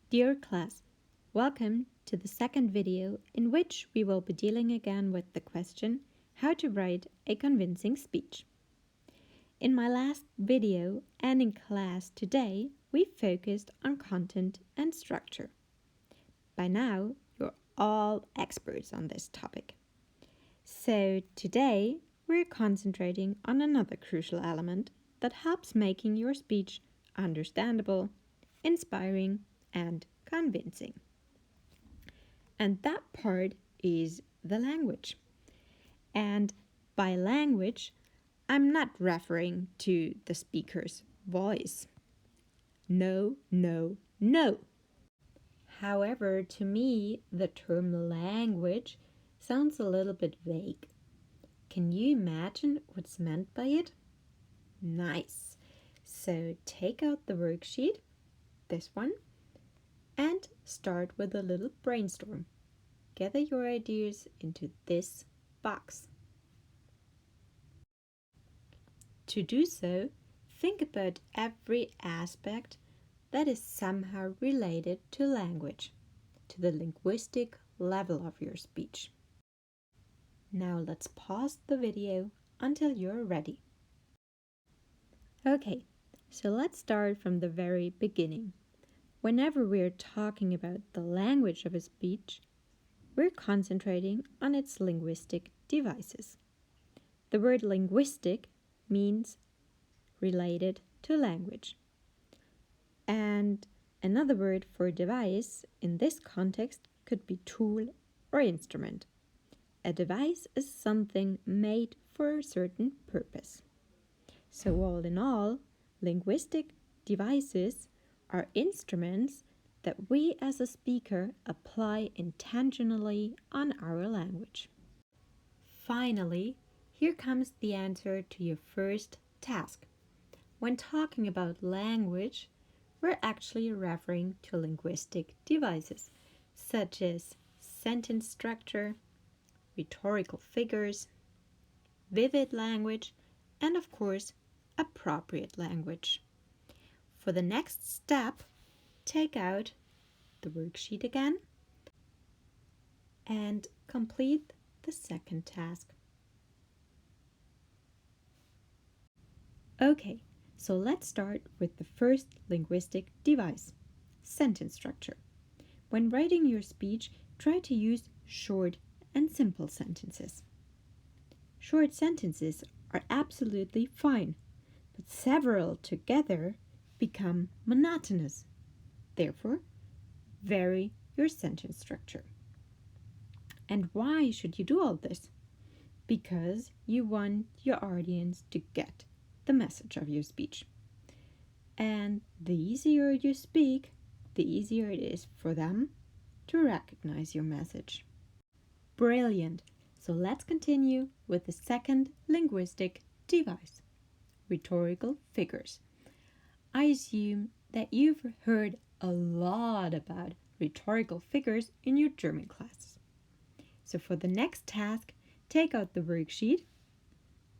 Dear class, welcome to the second video in which we will be dealing again with the question how to write a convincing speech. In my last video and in class today, we focused on content and structure. By now, you're all experts on this topic. So today, we're concentrating on another crucial element that helps making your speech understandable, inspiring, and convincing. And that part is the language. And by language, I'm not referring to the speaker's voice. No, no, no. However, to me, the term language sounds a little bit vague. Can you imagine what's meant by it? Nice. So take out the worksheet, this one, and start with a little brainstorm. Gather your ideas into this box. To do so, think about every aspect that is somehow related to language, to the linguistic level of your speech. Now let's pause the video until you're ready. Okay, so let's start from the very beginning. Whenever we're talking about the language of a speech, we're concentrating on its linguistic devices. The word linguistic means related to language. And another word for device in this context could be tool or instrument. A device is something made for a certain purpose. So all in all, linguistic devices are instruments that we as a speaker apply intentionally on our language. Finally, here comes the answer to your first task. When talking about language, we're actually referring to linguistic devices, such as sentence structure, rhetorical figures, vivid language, and of course, appropriate language. For the next step, take out the worksheet again and complete the second task. Okay, so let's start with the first linguistic device, sentence structure. When writing your speech, try to use short and simple sentences. Short sentences are absolutely fine, but several together become monotonous. Therefore, vary your sentence structure. And why should you do all this? Because you want your audience to get the message of your speech. And the easier you speak, the easier it is for them to recognize your message. Brilliant! So let's continue with the second linguistic device, rhetorical figures. I assume that you've heard a lot about rhetorical figures in your German classes. So for the next task, take out the worksheet,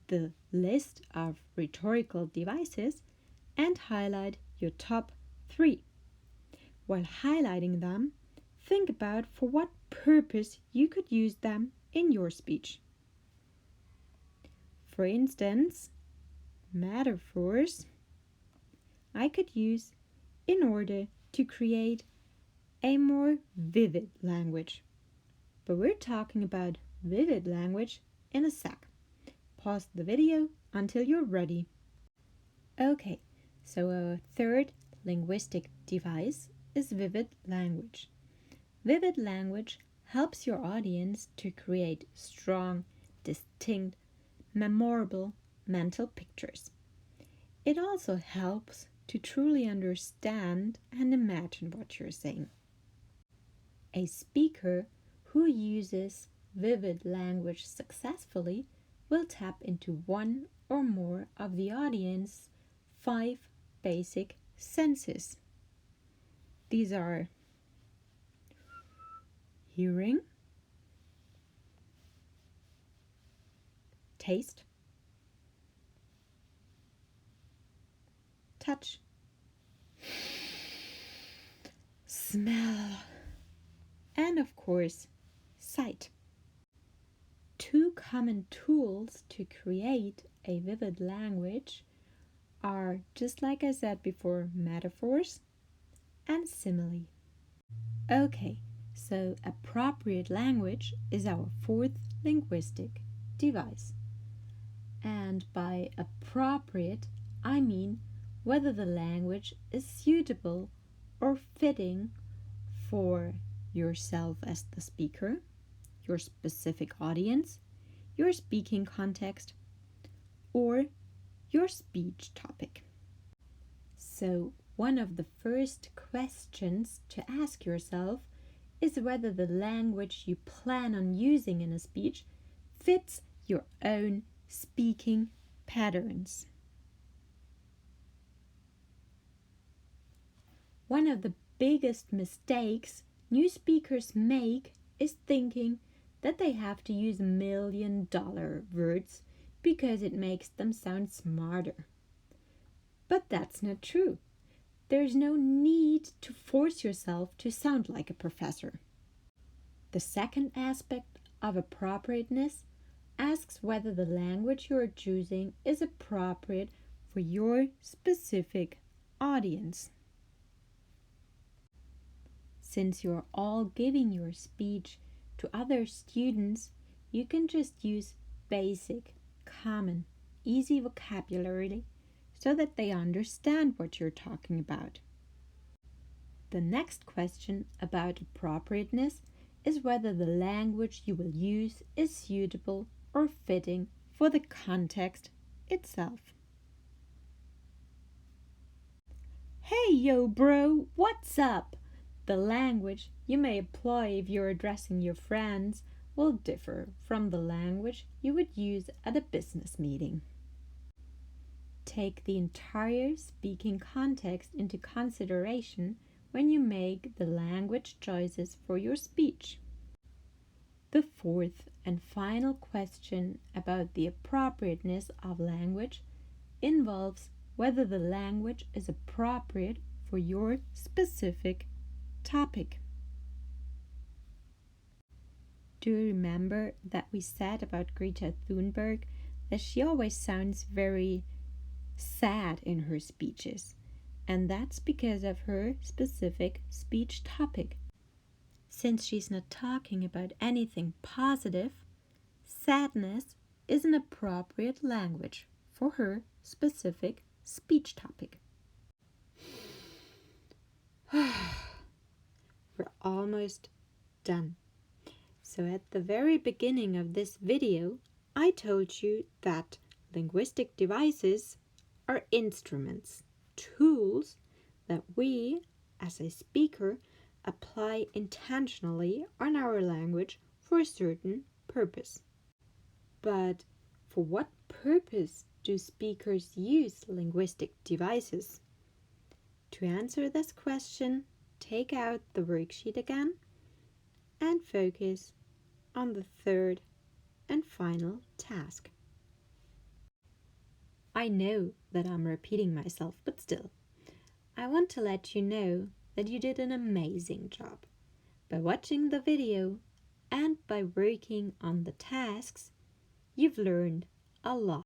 the list of rhetorical devices, and highlight your top 3. While highlighting them, think about for what purpose you could use them in your speech. For instance, metaphors I could use in order to create a more vivid language. But we're talking about vivid language in a sec. Pause the video until you're ready. Okay, so our third linguistic device is vivid language. Vivid language helps your audience to create strong, distinct, memorable mental pictures. It also helps to truly understand and imagine what you're saying. A speaker who uses vivid language successfully will tap into one or more of the audience's 5 basic senses. These are hearing, taste, touch, smell, and of course, sight. Two common tools to create a vivid language are, just like I said before, metaphors and simile. Okay, so appropriate language is our fourth linguistic device. And by appropriate, I mean whether the language is suitable or fitting for yourself as the speaker, your specific audience, your speaking context, or your speech topic. So, one of the first questions to ask yourself is whether the language you plan on using in a speech fits your own speaking patterns. One of the biggest mistakes new speakers make is thinking that they have to use $1,000,000 words because it makes them sound smarter. But that's not true. There's no need to force yourself to sound like a professor. The second aspect of appropriateness asks whether the language you are choosing is appropriate for your specific audience. Since you're all giving your speech to other students, you can just use basic, common, easy vocabulary so that they understand what you're talking about. The next question about appropriateness is whether the language you will use is suitable or fitting for the context itself. Hey yo bro, what's up? The language you may employ if you're addressing your friends will differ from the language you would use at a business meeting. Take the entire speaking context into consideration when you make the language choices for your speech. The fourth and final question about the appropriateness of language involves whether the language is appropriate for your specific topic. Do you remember that we said about Greta Thunberg that she always sounds very sad in her speeches? And that's because of her specific speech topic. Since she's not talking about anything positive, sadness is an appropriate language for her specific speech topic. We're almost done. So at the very beginning of this video, I told you that linguistic devices are instruments, tools that we, as a speaker, apply intentionally on our language for a certain purpose. But for what purpose do speakers use linguistic devices? To answer this question, take out the worksheet again and focus on the third and final task. I know that I'm repeating myself, but still, I want to let you know that you did an amazing job. By watching the video and by working on the tasks, you've learned a lot.